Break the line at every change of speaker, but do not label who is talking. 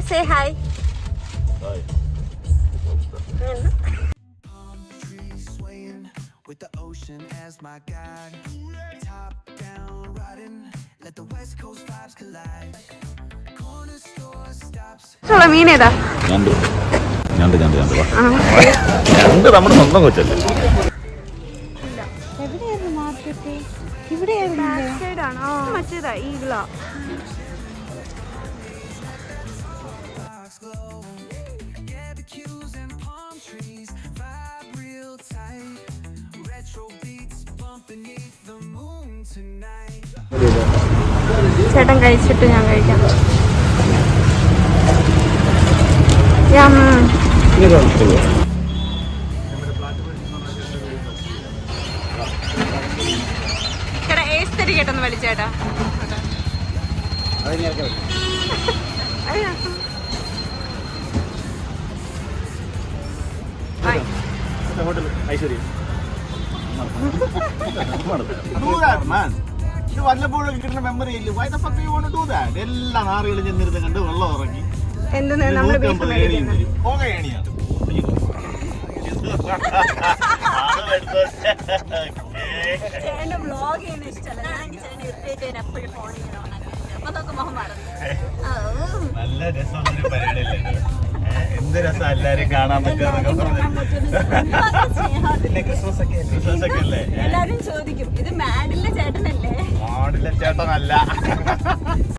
say hi.
With the ocean as my guide, top down riding, let the west coast vibes collide. Corner store stops.
ചുള മീൻ ഏതാ?
ഞണ്ട് നമ്മുടെ സ്വന്തം കൊച്ചല്ലേ.
എവിടെയായിരുന്നു market? ഇവിടെയായിരുന്നു. മറ്റേതാ ഈ ഇല്ല.
Yeah, the cues and palm trees vibe real tight. Retro beats bump beneath the moon tonight.
ചേട്ടൻ കഴിച്ചിട്ട് ഞാൻ കഴിക്കാം. യം. ചേട്ടാ ഏസ്തരി കേട്ടൊന്ന് വലിച്ചേട്ടാ.
ഇത് വല്ലപ്പോഴും കിട്ടുന്ന മെമ്മറി ഇല്ല. Why the fuck you want to do that? എല്ലാ നാറുകളും ചെന്നിരുന്ന് കണ്ട് വെള്ളം ഇറങ്ങി നല്ല രസമുള്ളൊരു പരിപാടിയല്ലേ. എന്ത് രസം എല്ലാരും കാണാൻ പറ്റുക. ക്രിസ്മസ് ഒക്കെ അല്ലേ.
എല്ലാരും ചോദിക്കും ഇത് മാഡിലെ ചേട്ടനല്ലേ?
മാഡിലെ ചേട്ടനല്ല.